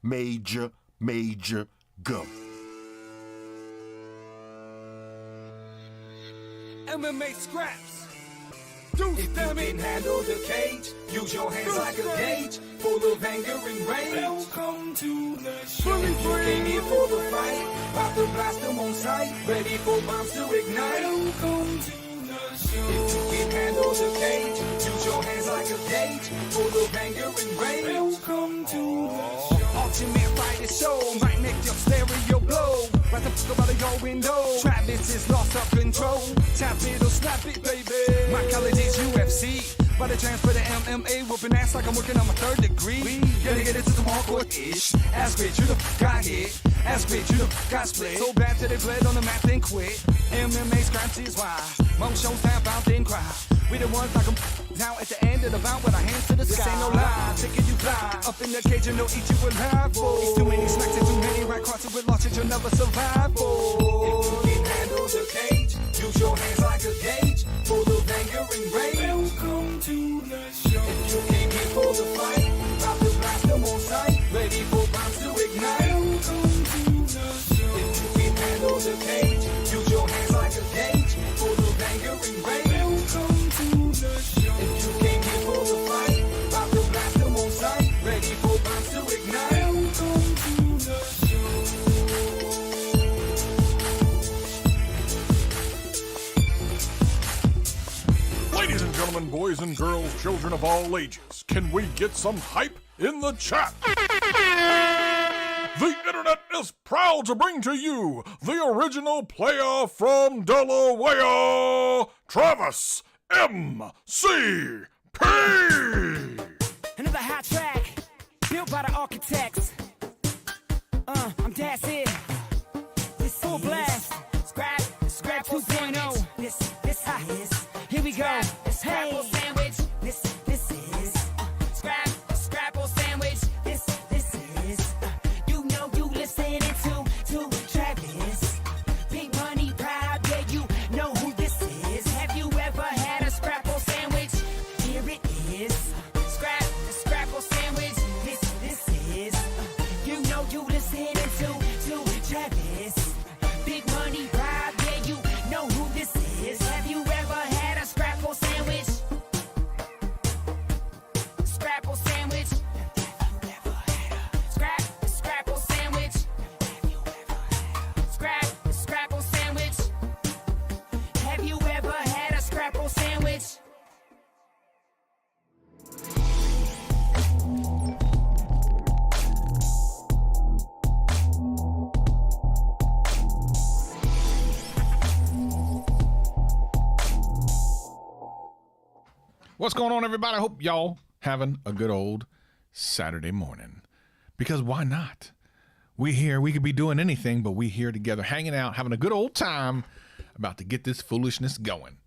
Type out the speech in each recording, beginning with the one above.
major, go. MMA scraps. If you can handle the cage, use your hands like a gauge, full of anger and rage. Welcome to the show. You came here for the fight, about to blast them on sight, ready for bombs to ignite. Welcome to the show. If you can handle the cage, use your hands like a gauge, full of anger and rage. Welcome to the show. Ultimate fighter show might make your stereo blow. Right the fuck about your window. Travis is lost of control. Tap it or slap it, baby. My college is UFC. By the transfer to MMA, whooping ass like I'm working on my 3rd degree. Gonna get into some hardcore-ish. Ask bitch, you the f*** got hit. Ask bitch, you the f*** got split. So bad till they bled on the mat, then quit. MMA scraps is why. Most shows tap out, then cry. We the ones like 'em down at the end of the bout with our hands to the sky. This ain't no lie, thinking you fly. Up in the cage and they'll eat you alive, boy. It's too many snacks and too many right crosses with launches you'll never survive, boy. If you can handle the cage, use your hands like a gauge, full of anger and rage. Welcome to the show. If you came here for the fight, about to blast them on sight, ready for bombs to ignite. Welcome to the show. If you can handle the cage, use your hands like a gauge, full of anger and rage. Welcome to the show. If you came here for the fight, about to blast them on sight, ready for bombs to ignite. Welcome to the show. Ladies and gentlemen, boys and girls, children of all ages, can we get some hype in the chat? The internet is proud to bring to you the original player from Delaware, Travis M.C.P. Another hot track, built by the architects. I'm dancing. This full blast. Scrap 2.0. This hot is. Here we go. Hey. Sandwich. This is. Scrapple sandwich. This is. You know you listening to Travis. Big money proud, yeah, you know who this is. Have you ever had a scrapple sandwich? Here it is. Scrapple sandwich. This is. You know you listening to Travis. Big money proud, yeah, you know who this is. Have you ever had a scrapple sandwich? Scrapple sandwich. Scrapple sandwich. Scrapple sandwich. Have you ever had a scrapple sandwich? What's going on, everybody? I hope y'all having a good old Saturday morning. Because why not? We here, we could be doing anything, but we here together, hanging out, having a good old time, about to get this foolishness going.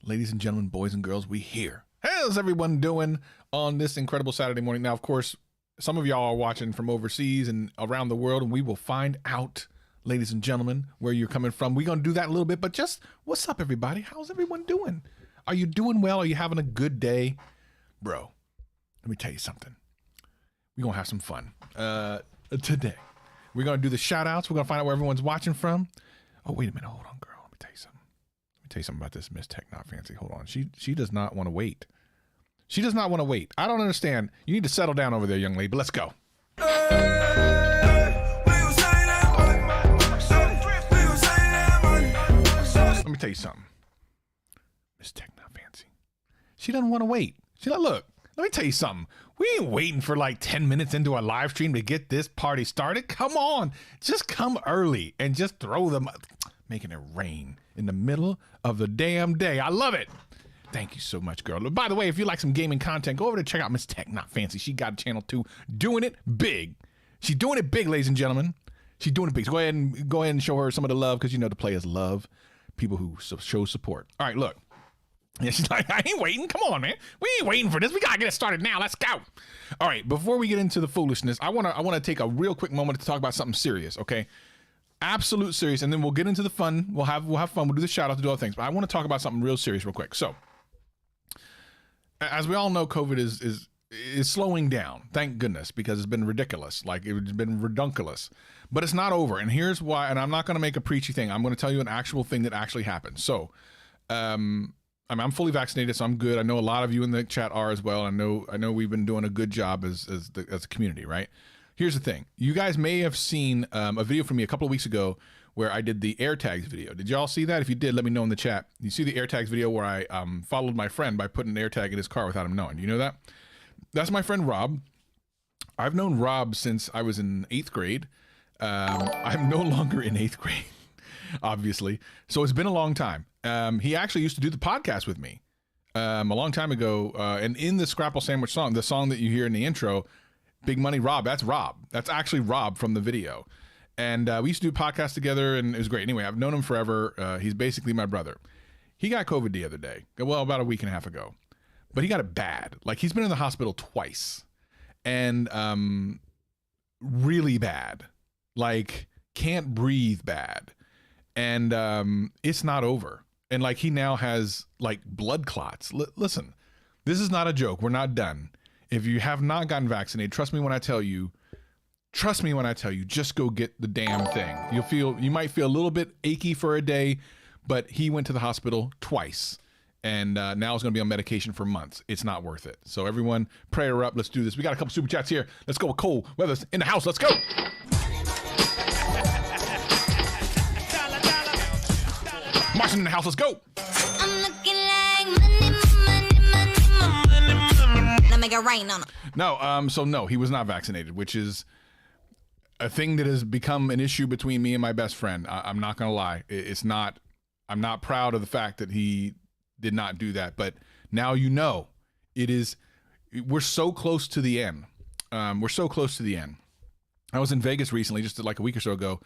Ladies and gentlemen, boys and girls, we here. How's everyone doing on this incredible Saturday morning? Now, of course, some of y'all are watching from overseas and around the world, and we will find out, ladies and gentlemen, where you're coming from. We're going to do that in a little bit, but just, what's up, everybody? How's everyone doing? Are you doing well? Are you having a good day? Bro, let me tell you something. We're going to have some fun today. We're going to do the shout outs. We're going to find out where everyone's watching from. Oh, wait a minute. Hold on, girl. Let me tell you something. Let me tell you something about this Miss Tech Not Fancy. Hold on. She does not want to wait. She does not want to wait. I don't understand. You need to settle down over there, young lady, but let's go. Let me tell you something. Miss Tech Not Fancy. She doesn't want to wait. She's like, look, let me tell you something. We ain't waiting for like 10 minutes into our live stream to get this party started. Come on. Just come early and just throw them, making it rain in the middle of the damn day. I love it. Thank you so much, girl. By the way, if you like some gaming content, go over to check out Miss Tech Not Fancy. She got a channel too, doing it big. She's doing it big, ladies and gentlemen. She's doing it big. So go ahead and show her some of the love, because you know the players love people who show support. All right, look. Yeah, she's like, I ain't waiting. Come on, man. We ain't waiting for this. We gotta get it started now. Let's go. All right, before we get into the foolishness, I wanna take a real quick moment to talk about something serious, okay? Absolute serious, and then we'll get into the fun. We'll have fun. We'll do the shout out to do other things. But I want to talk about something real serious real quick. So, as we all know, COVID is is slowing down. Thank goodness, because it's been ridiculous. Like, it's been redunculous. But it's not over. And here's why. And I'm not going to make a preachy thing. I'm going to tell you an actual thing that actually happened. So, I'm fully vaccinated, so I'm good. I know a lot of you in the chat are as well. I know we've been doing a good job as a community, right? Here's the thing. You guys may have seen a video from me a couple of weeks ago where I did the AirTags video. Did y'all see that? If you did, let me know in the chat. You see the AirTags video where I followed my friend by putting an AirTag in his car without him knowing. Do you know that? That's my friend Rob. I've known Rob since I was in 8th grade. I'm no longer in 8th grade, obviously. So it's been a long time. He actually used to do the podcast with me a long time ago. And in the Scrapple Sandwich song, the song that you hear in the intro, Big Money Rob, that's Rob. That's actually Rob from the video. And we used to do podcasts together, and it was great. Anyway, I've known him forever. He's basically my brother. He got COVID the other day, well, about a week and a half ago. But he got it bad. Like, he's been in the hospital twice. And really bad. Like, can't breathe bad. And it's not over. And, like, he now has, like, blood clots. Listen, this is not a joke. We're not done. If you have not gotten vaccinated, trust me when I tell you, just go get the damn thing. You might feel a little bit achy for a day, but he went to the hospital twice. And now he's going to be on medication for months. It's not worth it. So everyone, pray her up. Let's do this. We got a couple super chats here. Let's go with Cole Weathers in the house. Let's go. Marching in the house. Let's go. I'm looking like money. Let me make it rain on him. No, so no, he was not vaccinated, which is a thing that has become an issue between me and my best friend. I'm not going to lie. I'm not proud of the fact that he did not do that, but now you know we're so close to the end. We're so close to the end. I was in Vegas recently, just like a week or so ago,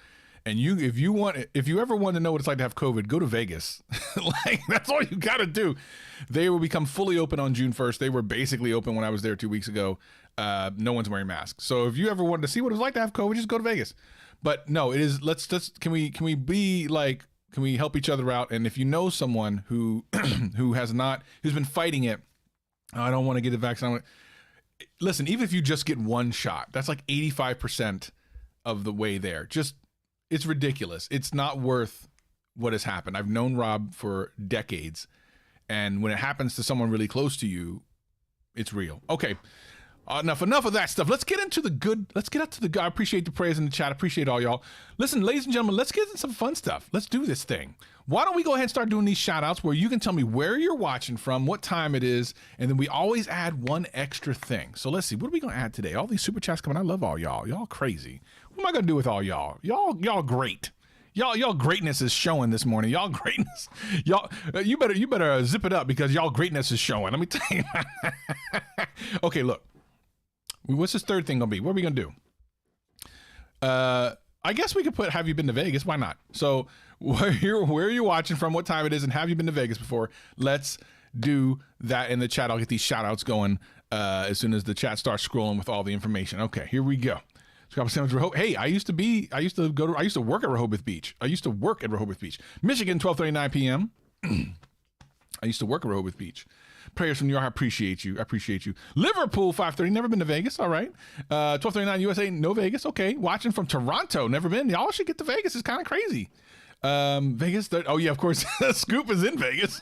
and if you ever want to know what it's like to have COVID, go to Vegas. Like, that's all you got to do. They will become fully open on June 1st. They were basically open when I was there 2 weeks ago. No one's wearing masks. So if you ever wanted to see what it's like to have COVID, just go to Vegas. But no, it is. Can we be like? Can we help each other out? And if you know someone who who's been fighting it, I don't want to get the vaccine. Listen, even if you just get one shot, that's like 85% of the way there. It's ridiculous. It's not worth what has happened. I've known Rob for decades, and when it happens to someone really close to you, it's real. Okay. Enough of that stuff. Let's get into the good. Let's get up to the good. I appreciate the prayers in the chat. I appreciate all y'all. Listen, ladies and gentlemen, let's get into some fun stuff. Let's do this thing. Why don't we go ahead and start doing these shout outs where you can tell me where you're watching from, what time it is, and then we always add one extra thing. So let's see. What are we going to add today? All these super chats coming. I love all y'all. Y'all crazy. What am I going to do with all y'all? Y'all great. Y'all greatness is showing this morning. Y'all greatness. Y'all, you better zip it up because y'all greatness is showing. Let me tell you. Okay, look. What's this third thing gonna be? What are we gonna do? I guess we could put "Have you been to Vegas?" Why not? So where are you watching from? What time it is? And have you been to Vegas before? Let's do that in the chat. I'll get these shout outs going as soon as the chat starts scrolling with all the information. Okay, here we go. Hey, I used to work at Rehoboth Beach. Michigan, 12:39 p.m. I used to work at Rehoboth Beach. Prayers from New York. I appreciate you. Liverpool, 5:30. Never been to Vegas. All right. 12:39 USA. No Vegas. Okay. Watching from Toronto. Never been. Y'all should get to Vegas. It's kind of crazy. Vegas. Oh yeah, of course. Scoop is in Vegas.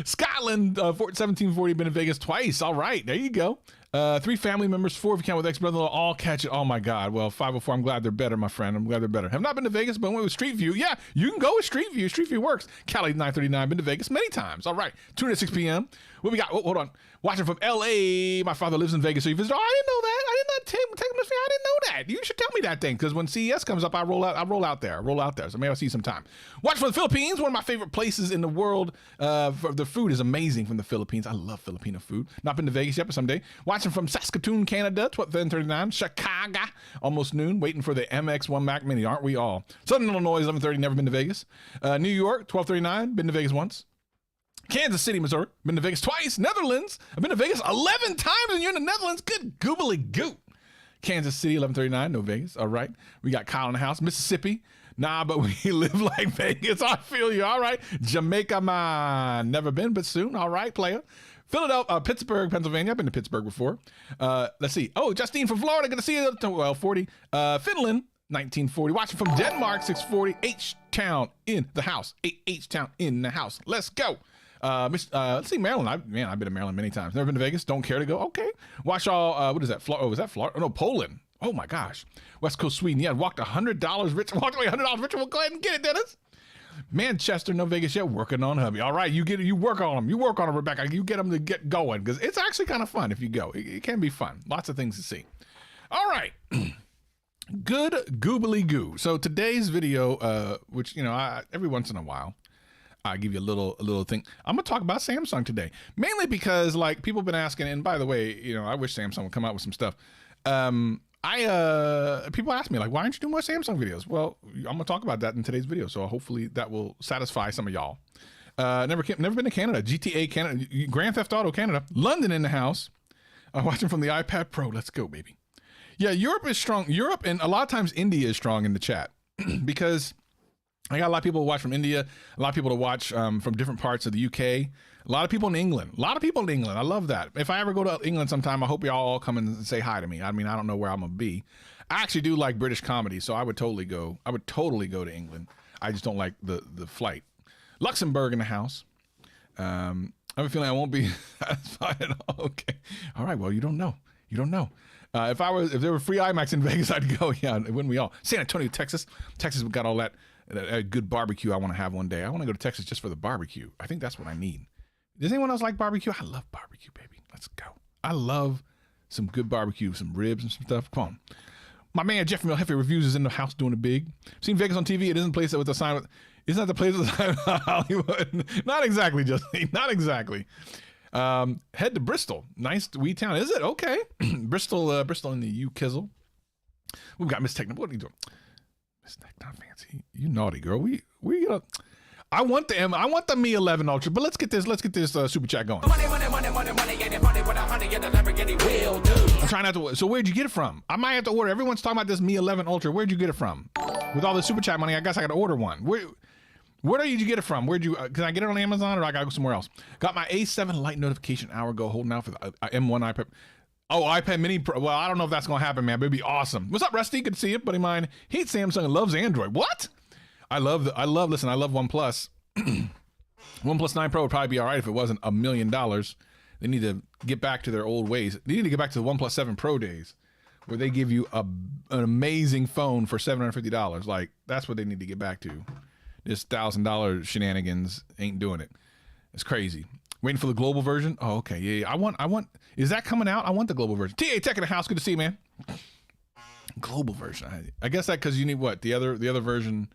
Scotland. 1740. Been in Vegas twice. All right. There you go. 3 family members, 4 if you count with ex-brother-in-law, all catch it. Oh my God. Well, 504, I'm glad they're better, my friend. I'm glad they're better. Have not been to Vegas, but went with Street View. Yeah, you can go with Street View. Street View works. Cali 939, been to Vegas many times. All right, 2 to 6 p.m. What we got? Oh, hold on. Watching from L.A. My father lives in Vegas, so you visit. Oh, I didn't know that. I did not take him to see. I didn't know that. You should tell me that thing, because when CES comes up, I roll out there. So maybe I'll see you sometime. Watch from the Philippines, one of my favorite places in the world. For the food is amazing from the Philippines. I love Filipino food. Not been to Vegas yet, but someday. Watching from Saskatoon, Canada, 10:39. Chicago, almost noon. Waiting for the MX-1 Mac Mini, aren't we all? Southern Illinois, 11:30. Never been to Vegas. New York, 12:39. Been to Vegas once. Kansas City, Missouri. Been to Vegas twice. Netherlands. I've been to Vegas 11 times, and you're in the Netherlands. Good goobly goop. Kansas City, 11:39. No Vegas. All right. We got Kyle in the house. Mississippi. Nah, but we live like Vegas. I feel you. All right. Jamaica, man. Never been, but soon. All right, player. Philadelphia, Pittsburgh, Pennsylvania. I've been to Pittsburgh before. Let's see. Oh, Justine from Florida. Good to see you. Well, 40. Finland, 1940. Watching from Denmark, 640. H-Town in the house. H-Town in the house. Let's go. Let's see, Maryland. I've been to Maryland many times. Never been to Vegas. Don't care to go. Okay. Watch all, what is that? Was that Florida? Oh, no, Poland. Oh my gosh. West Coast Sweden. Yeah, walked $100 rich. Walked away $100 rich. Well, go ahead and get it, Dennis. Manchester, no Vegas yet. Working on hubby. All right, you get it. You work on them. You work on them, Rebecca. You get them to get going because it's actually kind of fun if you go. It can be fun. Lots of things to see. All right. Good goobly goo. So today's video, which every once in a while, I give you a little thing. I'm gonna talk about Samsung today, mainly because like people have been asking. And by the way, I wish Samsung would come out with some stuff. People ask me like, why aren't you doing more Samsung videos? Well, I'm gonna talk about that in today's video, so hopefully that will satisfy some of y'all. Never been to Canada. GTA Canada, Grand Theft Auto Canada, London in the house. Watching from the iPad Pro. Let's go, baby. Yeah, Europe is strong. Europe and a lot of times India is strong in the chat because I got a lot of people to watch from India, a lot of people to watch from different parts of the UK, a lot of people in England, I love that. If I ever go to England sometime, I hope y'all all come and say hi to me. I mean, I don't know where I'm gonna be. I actually do like British comedy, so I would totally go to England. I just don't like the flight. Luxembourg in the house. I have a feeling I won't be satisfied at all. Okay. All right. Well, you don't know. If there were free IMAX in Vegas, I'd go. Yeah, wouldn't we all? San Antonio, Texas. Texas got all that good barbecue I want to have one day. I want to go to Texas just for the barbecue. I think that's what I need. Does anyone else like barbecue? I love barbecue, baby. Let's go. I love some good barbecue, some ribs and some stuff. Come on. My man Jeffrey Milhefe Reviews is in the house doing it big. Seen Vegas on TV. It isn't a place with a sign with. Isn't that the place with a sign with Hollywood? Not exactly, Justine. Not exactly. Head to Bristol. Nice wee town. Is it? Okay. Bristol in the U-Kizzle. We've got Miss Techno. What are you doing? Miss Techno Fancy. You naughty girl. We I want the Mi 11 Ultra, but let's get this super chat going. I'm trying not to. So where'd you get it from? I might have to order. Everyone's talking about this Mi 11 Ultra. Where'd you get it from? With all the super chat money, I guess I got to order one. Where did you get it from? Can I get it on Amazon or I gotta go somewhere else? Got my A7 light notification hour ago holding out for the M1 iPad. Oh, iPad Mini Pro. Well, I don't know if that's gonna happen, man, but it'd be awesome. What's up, Rusty? Good to see you, buddy mine. Hates Samsung and loves Android. What? I love OnePlus. OnePlus 9 Pro would probably be all right if it wasn't $1 million. They need to get back to their old ways. They need to get back to the OnePlus 7 Pro days where they give you an amazing phone for $750. Like, that's what they need to get back to. This $1,000 shenanigans ain't doing it. It's crazy. Waiting for the global version. Oh, okay. Yeah. I want. Is that coming out? I want the global version. TA Tech in the house. Good to see you, man. Global version. I guess that because you need what? The other version.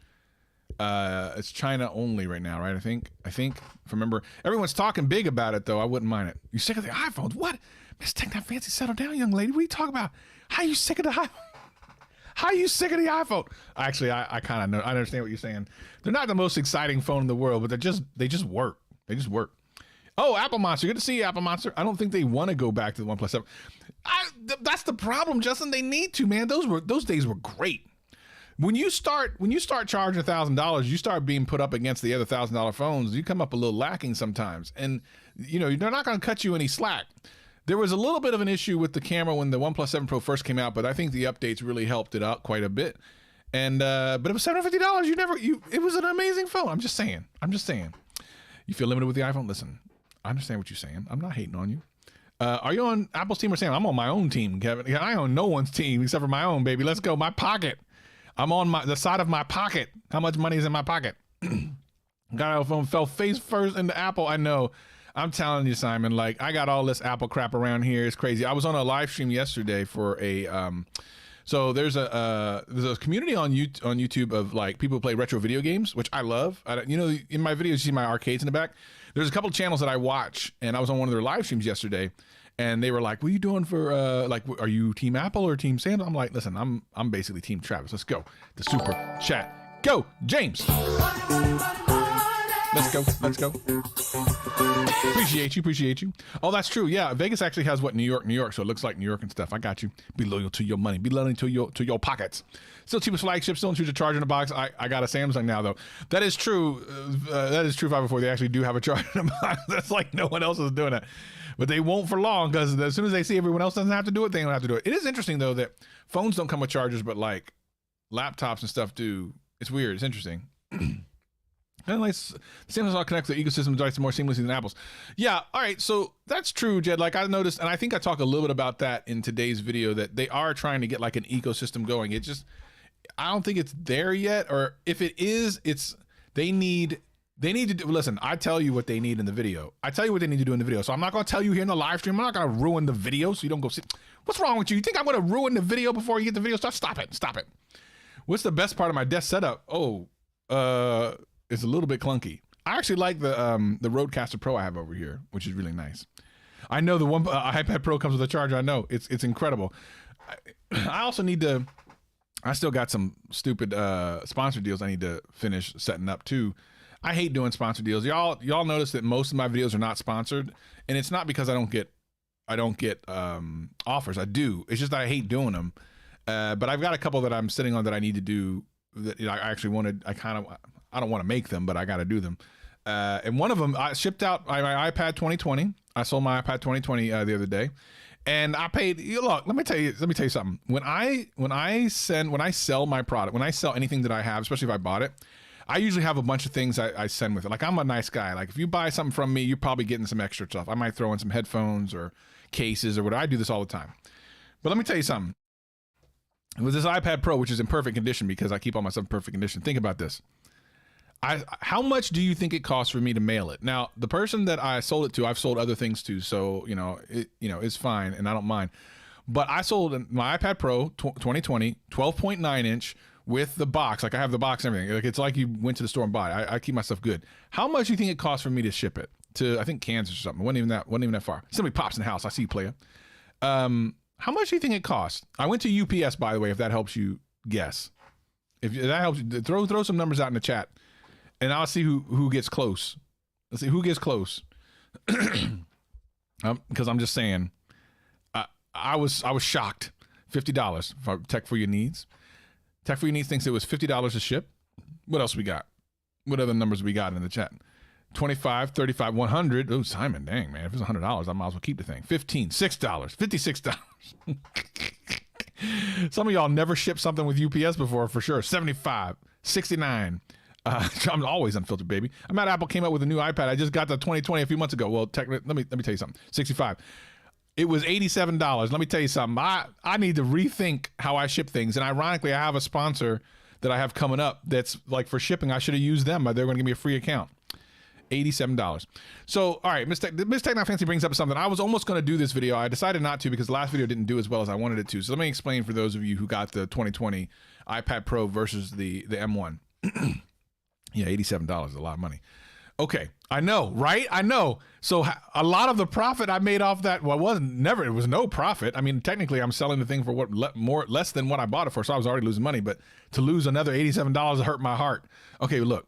It's China only right now, right? I think. If I remember, everyone's talking big about it though. I wouldn't mind it. You sick of the iPhones? What? Miss Techno Fancy, settle down, young lady. What are you talking about? How you sick of the iPhone? How are you sick of the iPhone? Actually, I kind of know. I understand what you're saying. They're not the most exciting phone in the world, but they just work. They just work. Oh, Apple Monster. Good to see you, Apple Monster. I don't think they want to go back to the OnePlus 7. That's the problem, Justin. They need to, man. Those days were great. When you start charging $1,000, you start being put up against the other $1,000 phones. You come up a little lacking sometimes, and they're not going to cut you any slack. There was a little bit of an issue with the camera when the OnePlus 7 Pro first came out, but I think the updates really helped it out quite a bit. And but it was $750. It was an amazing phone. I'm just saying. You feel limited with the iPhone? Listen, I understand what you're saying. I'm not hating on you. Are you on Apple's team or Sam? I'm on my own team, Kevin. I own no one's team except for my own, baby. Let's go. My pocket. I'm on the side of my pocket. How much money is in my pocket? Got iPhone, fell face first into Apple. I know. I'm telling you, Simon, like I got all this Apple crap around here. It's crazy. I was on a live stream yesterday for a so there's a community on YouTube of like people who play retro video games, which I love. In my videos you see my arcades in the back. There's a couple channels that I watch, and I was on one of their live streams yesterday, and they were like, "What are you doing for are you Team Apple or Team Samsung?" I'm like, "Listen, I'm basically Team Travis. Let's go." The super chat. Go, James. Let's go. Appreciate you. Oh, that's true. Yeah, Vegas actually has what New York, so it looks like New York and stuff. I got you. Be loyal to your money. Be loyal to your pockets. Still cheapest flagship. Still choose a charger in a box. I got a Samsung now though. That is true. That is true. 504. They actually do have a charger in a box. That's like no one else is doing it, but they won't for long because as soon as they see everyone else doesn't have to do it, they don't have to do it. It is interesting though that phones don't come with chargers, but like laptops and stuff do. It's weird. It's interesting. And like Samsung connects the ecosystem devices more seamlessly than Apple's. Yeah, all right, so that's true, Jed. Like I noticed, and I think I talked a little bit about that in today's video, that they are trying to get like an ecosystem going. It just, I don't think it's there yet, or if it is, it's they need to do. Listen, I tell you what they need in the video. I tell you what they need to do in the video. So I'm not going to tell you here in the live stream. I'm not going to ruin the video, so you don't go see. What's wrong with you? You think I'm going to ruin the video before you get the video started? Stop it. What's the best part of my desk setup? It's a little bit clunky. I actually like the Rodecaster Pro I have over here, which is really nice. I know the one iPad Pro comes with a charger. I know it's incredible. I also need to. I still got some stupid sponsor deals I need to finish setting up too. I hate doing sponsor deals. Y'all notice that most of my videos are not sponsored, and it's not because I don't get offers. I do. It's just that I hate doing them. But I've got a couple that I'm sitting on that I need to do. That I actually wanted. I don't want to make them, but I got to do them. And one of them, I shipped out my iPad 2020. I sold my iPad 2020 the other day, and I paid. Look, let me tell you something. When I sell my product, when I sell anything that I have, especially if I bought it, I usually have a bunch of things I send with it. Like I'm a nice guy. Like if you buy something from me, you're probably getting some extra stuff. I might throw in some headphones or cases or whatever. I do this all the time. But let me tell you something. With this iPad Pro, which is in perfect condition because I keep all my stuff in perfect condition. Think about this. How much do you think it costs for me to mail it? Now, the person that I sold it to, I've sold other things to, so it's fine and I don't mind. But I sold my iPad Pro 2020, 12.9 inch with the box. Like I have the box and everything. Like it's like you went to the store and bought it. I keep my stuff good. How much do you think it costs for me to ship it to? I think Kansas or something. Wasn't even that far. Somebody pops in the house. I see you, player. How much do you think it costs? I went to UPS, by the way, if that helps you guess. If that helps you, throw some numbers out in the chat. And I'll see who gets close. Let's see who gets close. Because I'm just saying, I was shocked. $50 for Tech for Your Needs. Tech for Your Needs thinks it was $50 to ship. What else we got? What other numbers we got in the chat? 25, 35, 100. Oh, Simon, dang man, if it's $100, I might as well keep the thing. 15, $6, $56. Some of y'all never shipped something with UPS before for sure. 75, 69. I'm always unfiltered, baby. I'm at Apple came out with a new iPad. I just got the 2020 a few months ago. Well, let me tell you something. 65. It was $87. Let me tell you something. I need to rethink how I ship things. And ironically, I have a sponsor that I have coming up that's like for shipping. I should have used them, but they're going to give me a free account. $87. So, all right, Miss Tech Not Fancy brings up something. I was almost going to do this video. I decided not to because the last video didn't do as well as I wanted it to. So let me explain for those of you who got the 2020 iPad Pro versus the M1. Yeah, $87 is a lot of money. Okay, I know, right? I know. So a lot of the profit I made off that, well, it was no profit. I mean, technically I'm selling the thing for less than what I bought it for, so I was already losing money, but to lose another $87 hurt my heart. Okay, look,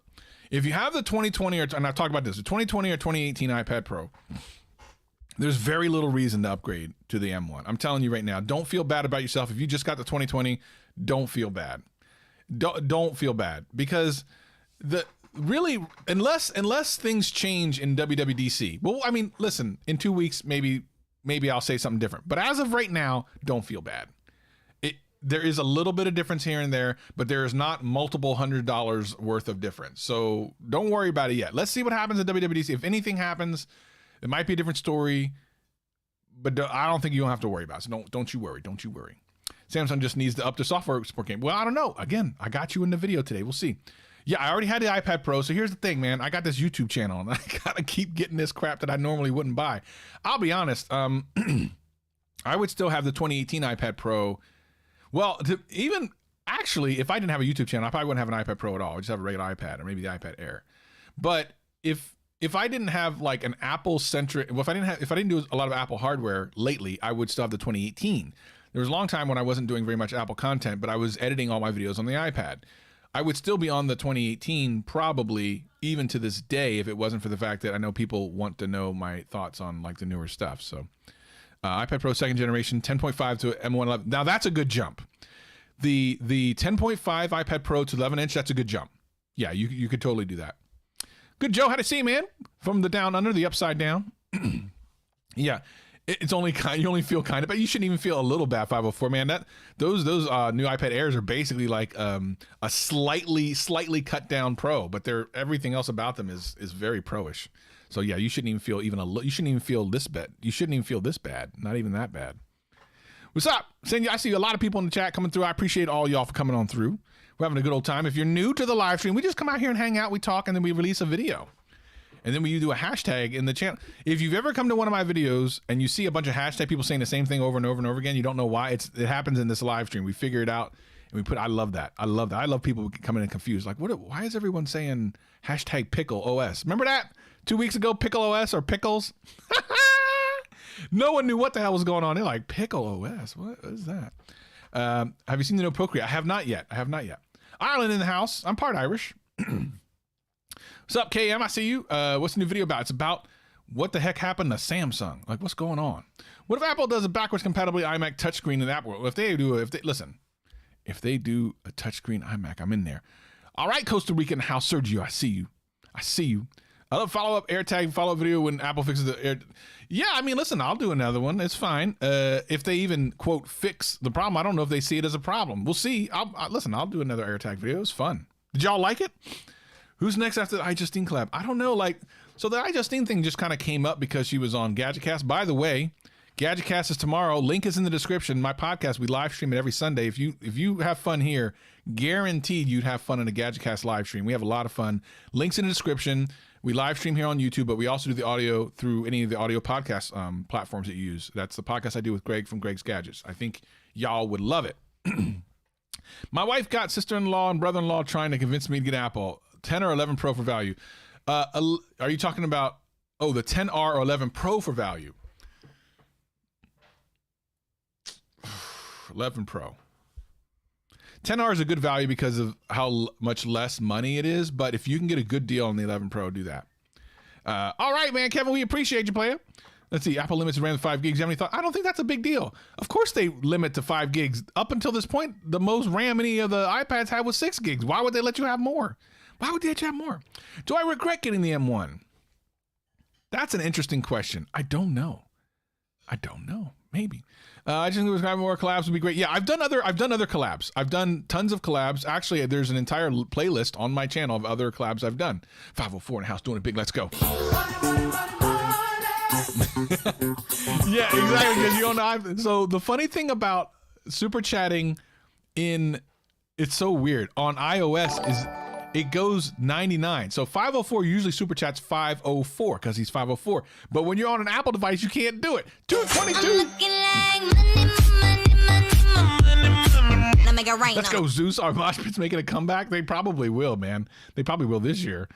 if you have the 2020, and I've talked about this, the 2020 or 2018 iPad Pro, there's very little reason to upgrade to the M1. I'm telling you right now, don't feel bad about yourself. If you just got the 2020, don't feel bad. Don't feel bad because unless things change in WWDC. Well, I mean, listen, in 2 weeks, maybe I'll say something different. But as of right now, don't feel bad. There is a little bit of difference here and there, but there is not multiple $100 worth of difference. So don't worry about it yet. Let's see what happens at WWDC. If anything happens, it might be a different story, but I don't think you don't have to worry about it. So don't you worry. Don't you worry. Samsung just needs to up the software support game. Well, I don't know. Again, I got you in the video today. We'll see. Yeah, I already had the iPad Pro. So here's the thing, man. I got this YouTube channel and I gotta keep getting this crap that I normally wouldn't buy. I'll be honest. I would still have the 2018 iPad Pro. Well, actually, if I didn't have a YouTube channel, I probably wouldn't have an iPad Pro at all. I'd just have a regular iPad or maybe the iPad Air. But if I didn't have like an Apple centric, well, if I didn't do a lot of Apple hardware lately, I would still have the 2018. There was a long time when I wasn't doing very much Apple content, but I was editing all my videos on the iPad. I would still be on the 2018 probably even to this day if it wasn't for the fact that I know people want to know my thoughts on like the newer stuff. So iPad Pro 2nd generation, 10.5 to M111. Now that's a good jump. The 10.5 iPad Pro to 11-inch, that's a good jump. Yeah, you could totally do that. Good, Joe. How to see, man? From the down under, the upside down. Yeah, it's only you only feel kind of bad. You shouldn't even feel a little bad. 504, man. Those new iPad Airs are basically like a slightly cut down Pro, but everything else about them is very pro-ish. So yeah, you shouldn't even feel you shouldn't even feel this bad. You shouldn't even feel this bad. Not even that bad. What's up? I see a lot of people in the chat coming through. I appreciate all y'all for coming on through. We're having a good old time. If you're new to the live stream, we just come out here and hang out, we talk, and then we release a video. And then we do a hashtag in the channel. If you've ever come to one of my videos and you see a bunch of hashtag people saying the same thing over and over and over again, you don't know why. It happens in this live stream. We figure it out and I love that. I love that. I love people coming in confused. Like, why is everyone saying hashtag pickle OS? Remember that 2 weeks ago, pickle OS or pickles? No one knew what the hell was going on. They're like, pickle OS. What is that? Have you seen the new Procreate? I have not yet. Ireland in the house. I'm part Irish. What's up, KM? I see you. What's the new video about? It's about what the heck happened to Samsung. Like, what's going on? What if Apple does a backwards compatibility iMac touchscreen in the App world? If they do a touchscreen iMac, I'm in there. All right, Costa Rican house, Sergio, I see you. I love follow-up AirTag follow-up video when Apple fixes the Air. Yeah, I mean, listen, I'll do another one. It's fine. If they even, quote, fix the problem, I don't know if they see it as a problem. We'll see. I'll do another AirTag video. It's fun. Did y'all like it? Who's next after the iJustine collab? I don't know. So the iJustine thing just kind of came up because she was on GadgetCast. By the way, GadgetCast is tomorrow. Link is in the description. My podcast, we live stream it every Sunday. If you have fun here, guaranteed you'd have fun in a GadgetCast live stream. We have a lot of fun. Links in the description. We live stream here on YouTube, but we also do the audio through any of the audio podcast platforms that you use. That's the podcast I do with Greg from Greg's Gadgets. I think y'all would love it. My wife got sister-in-law and brother-in-law trying to convince me to get Apple 10 or 11 Pro for value. Are you talking about, the 10R or 11 Pro for value? 11 Pro. 10R is a good value because of how much less money it is, but if you can get a good deal on the 11 Pro, do that. All right, man, Kevin, we appreciate you, player. Let's see, Apple limits around 5 gigs. You have any thought? I don't think that's a big deal. Of course they limit to 5 gigs. Up until this point, the most RAM any of the iPads had was 6 gigs. Why would they let you have more? Why would they let you have more? Do I regret getting the M1? That's an interesting question. I don't know. Maybe. I just think having more collabs would be great. Yeah, I've done other collabs. I've done tons of collabs. Actually, there's an entire playlist on my channel of other collabs I've done. 504 in the house doing it big. Let's go. Yeah, exactly. Because you don't know. So the funny thing about super chatting it's so weird on iOS is it goes 99. So 504 usually super chats 504 because he's 504. But when you're on an Apple device, you can't do it. 222. Let's go, Zeus. Our mosh pit's making a comeback. They probably will, man. They probably will this year.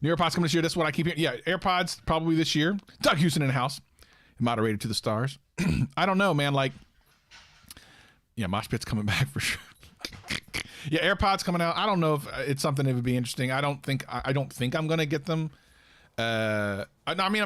New AirPods coming this year. That's what I keep hearing. Yeah, AirPods probably this year. Doug Houston in the house. Moderated to the stars. I don't know, man. Yeah, mosh pit's coming back for sure. Yeah, AirPods coming out. I don't know if it's something that would be interesting. I don't think I'm gonna get them. I'm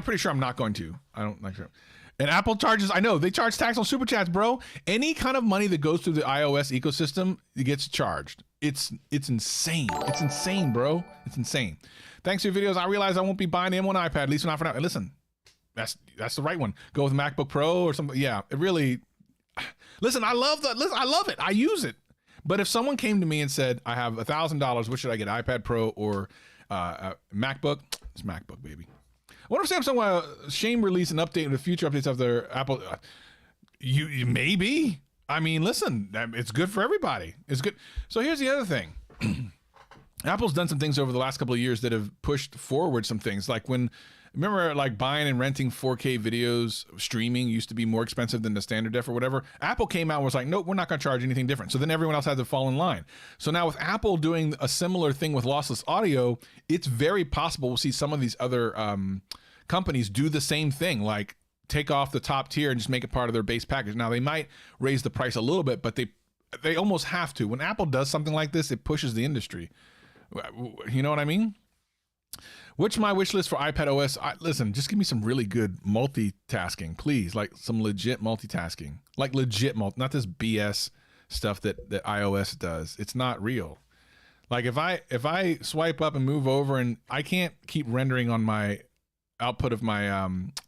pretty sure I'm not going to. I don't like sure. And Apple charges. I know they charge tax on super chats, bro. Any kind of money that goes through the iOS ecosystem, it gets charged. It's insane. It's insane, bro. It's insane. Thanks for your videos. I realize I won't be buying the M1 iPad, at least not for now. And listen, that's the right one. Go with MacBook Pro or something. Yeah, it really. Listen, I love that. Listen, I love it. I use it. But if someone came to me and said, I have $1,000, what should I get, iPad Pro or MacBook? It's MacBook, baby. I wonder if Samsung will shame release an update in the future updates of their Apple. You maybe. I mean, listen, it's good for everybody. It's good. So here's the other thing. Apple's done some things over the last couple of years that have pushed forward some things. Remember buying and renting 4K videos, streaming used to be more expensive than the standard def or whatever. Apple came out and was like, nope, we're not going to charge anything different. So then everyone else had to fall in line. So now with Apple doing a similar thing with lossless audio, it's very possible we'll see some of these other companies do the same thing, like take off the top tier and just make it part of their base package. Now they might raise the price a little bit, but They almost have to. When Apple does something like this, it pushes the industry. You know what I mean? What's my wish list for iPad OS? Listen, just give me some really good multitasking, please. Like some legit multitasking, like legit not this BS stuff that iOS does. It's not real. Like if I swipe up and move over, and I can't keep rendering on my output of my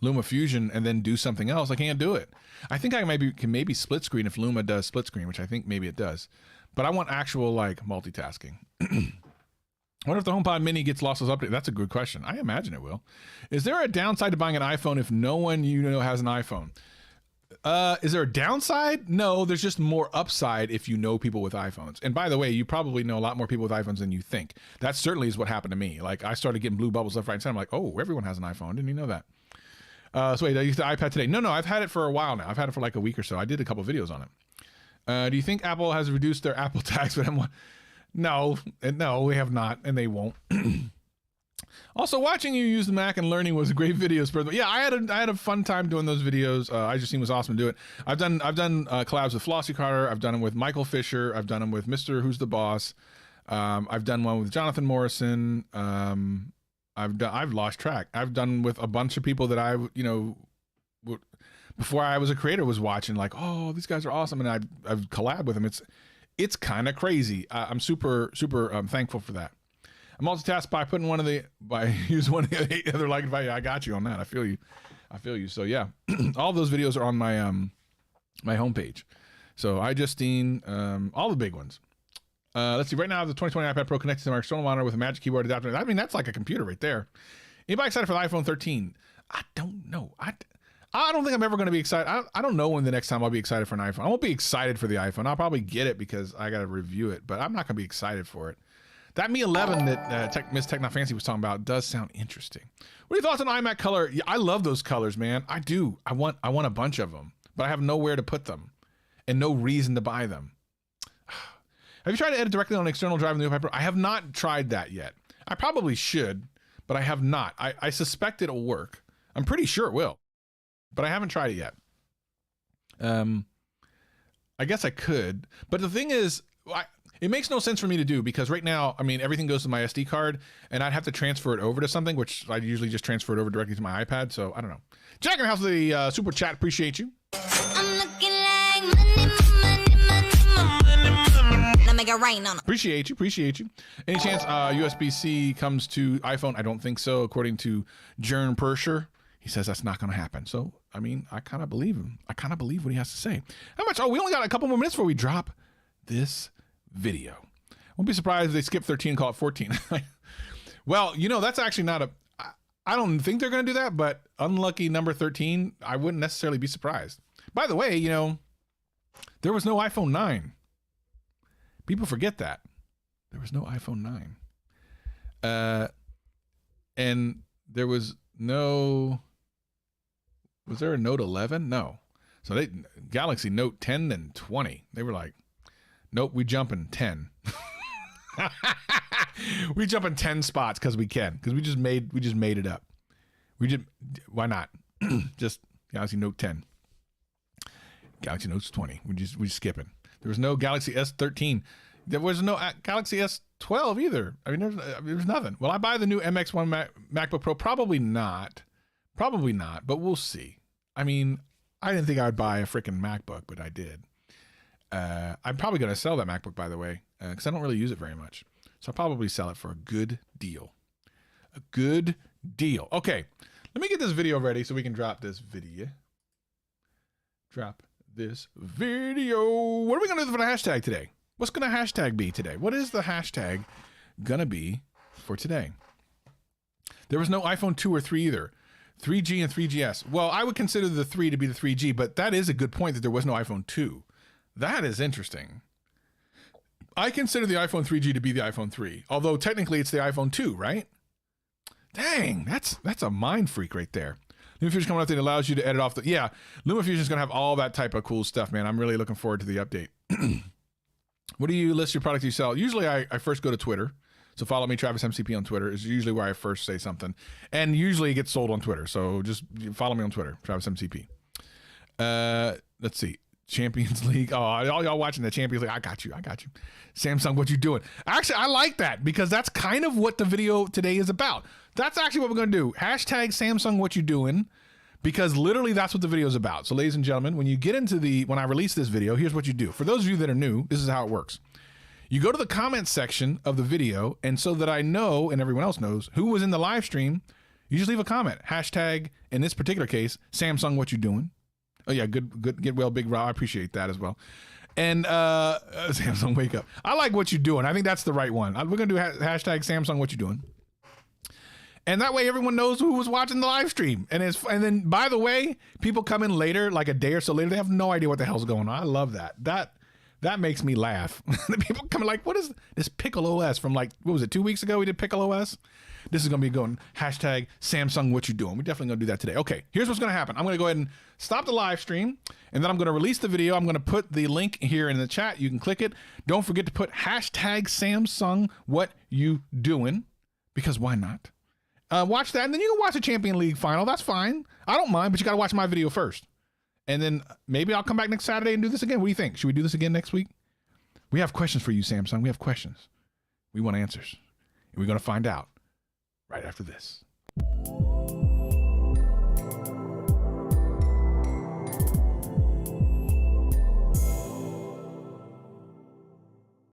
LumaFusion and then do something else, I can't do it. I think I can maybe split screen if Luma does split screen, which I think maybe it does. But I want actual like multitasking. I wonder if the HomePod Mini gets lossless update. That's a good question. I imagine it will. Is there a downside to buying an iPhone if no one you know has an iPhone? Is there a downside? No, there's just more upside if you know people with iPhones. And by the way, you probably know a lot more people with iPhones than you think. That certainly is what happened to me. Like I started getting blue bubbles left, right, and center. I'm like, oh, everyone has an iPhone. Didn't you know that? So wait, I used the iPad today. No, I've had it for a while now. I've had it for like a week or so. I did a couple videos on it. Do you think Apple has reduced their Apple tax? But no, we have not, and they won't. Also, watching you use the Mac and learning was a great video. Yeah, I had a fun time doing those videos. I just think it was awesome to do it. I've done collabs with Flossie Carter. I've done them with Michael Fisher. I've done them with Mr. Who's the Boss. I've done one with Jonathan Morrison. I've lost track. I've done with a bunch of people that before I was a creator was watching, like, oh, these guys are awesome, and I've collabed with them. It's kind of crazy. I'm super thankful for that. I multitask by using one of the 8 other like advice. I got you on that. I feel you. So yeah, all those videos are on my my homepage. So iJustine, all the big ones. Let's see. Right now, I have the 2020 iPad Pro connected to my external monitor with a Magic Keyboard adapter. I mean, that's like a computer right there. Anybody excited for the iPhone 13? I don't know. I don't think I'm ever going to be excited. I don't know when the next time I'll be excited for an iPhone. I won't be excited for the iPhone. I'll probably get it because I got to review it, but I'm not going to be excited for it. That Mi 11 that Miss Technofancy was talking about does sound interesting. What are your thoughts on iMac color? Yeah, I love those colors, man. I do. I want a bunch of them, but I have nowhere to put them and no reason to buy them. Have you tried to edit directly on an external drive in the iPad Pro? I have not tried that yet. I probably should, but I have not. I suspect it'll work. I'm pretty sure it will, but I haven't tried it yet. I guess I could, but the thing is, it makes no sense for me to do because right now, I mean, everything goes to my SD card and I'd have to transfer it over to something, which I usually just transfer it over directly to my iPad. So I don't know. Jack in the house with the super chat. Appreciate you. I'm looking like money. Now make it rain on 'em. Appreciate you. Any chance USB-C comes to iPhone? I don't think so. According to Jern Persher, he says that's not going to happen. So, I mean, I kind of believe him. I kind of believe what he has to say. How much? Oh, we only got a couple more minutes before we drop this video. Won't be surprised if they skip 13 and call it 14. Well, that's actually not I don't think they're going to do that, but unlucky number 13, I wouldn't necessarily be surprised. By the way, there was no iPhone 9. People forget that. There was no iPhone 9. And there was there a Note 11? No. So Galaxy Note 10 and 20. They were like, nope, we jumping 10. We jumping 10 spots because we can. Because we just made it up. Why not? Just Galaxy Note 10. Galaxy Note 20. We skipping. There was no Galaxy S13. There was no Galaxy S12 either. I mean, there's nothing. Will I buy the new MX1 MacBook Pro? Probably not. But we'll see. I mean, I didn't think I would buy a freaking MacBook, but I did. I'm probably going to sell that MacBook, by the way, because I don't really use it very much. So I'll probably sell it for a good deal. A good deal. Okay, let me get this video ready so we can drop this video. What are we going to do for the hashtag today? What's going to hashtag be today? What is the hashtag going to be for today? There was no iPhone 2 or 3 either. 3G and 3GS. Well, I would consider the 3 to be the 3G, but that is a good point that there was no iPhone 2. That is interesting. I consider the iPhone 3G to be the iPhone 3, although technically it's the iPhone 2, right? Dang, that's a mind freak right there. LumaFusion coming out that allows you to edit off the... Yeah, LumaFusion is going to have all that type of cool stuff, man. I'm really looking forward to the update. What do you list your products you sell? Usually I first go to Twitter. So follow me, Travis MCP on Twitter is usually where I first say something. And usually it gets sold on Twitter. So just follow me on Twitter, Travis MCP. Let's see. Champions League. Oh, all y'all watching the Champions League. I got you. Samsung, what you doing? Actually, I like that because that's kind of what the video today is about. That's actually what we're going to do. Hashtag Samsung, what you doing? Because literally that's what the video is about. So ladies and gentlemen, when I release this video, here's what you do. For those of you that are new, this is how it works. You go to the comments section of the video, and so that I know and everyone else knows who was in the live stream, you just leave a comment. Hashtag, in this particular case, Samsung, what you doing? Oh yeah, good, get well, Big Rob. I appreciate that as well. And Samsung, wake up. I like what you're doing. I think that's the right one. We're gonna do hashtag Samsung, what you doing? And that way everyone knows who was watching the live stream. And then by the way, people come in later, like a day or so later, they have no idea what the hell's going on. I love that. That makes me laugh. The people come like, what is this Pickle OS from like, what was it, 2 weeks ago we did Pickle OS? This is going to be going hashtag Samsung, what you doing? We're definitely going to do that today. Okay, here's what's going to happen. I'm going to go ahead and stop the live stream, and then I'm going to release the video. I'm going to put the link here in the chat. You can click it. Don't forget to put hashtag Samsung, what you doing? Because why not? Watch that, and then you can watch the Champions League final. That's fine. I don't mind, but you got to watch my video first. And then maybe I'll come back next Saturday and do this again. What do you think? Should we do this again next week? We have questions for you, Samsung. We have questions. We want answers. And we're going to find out right after this.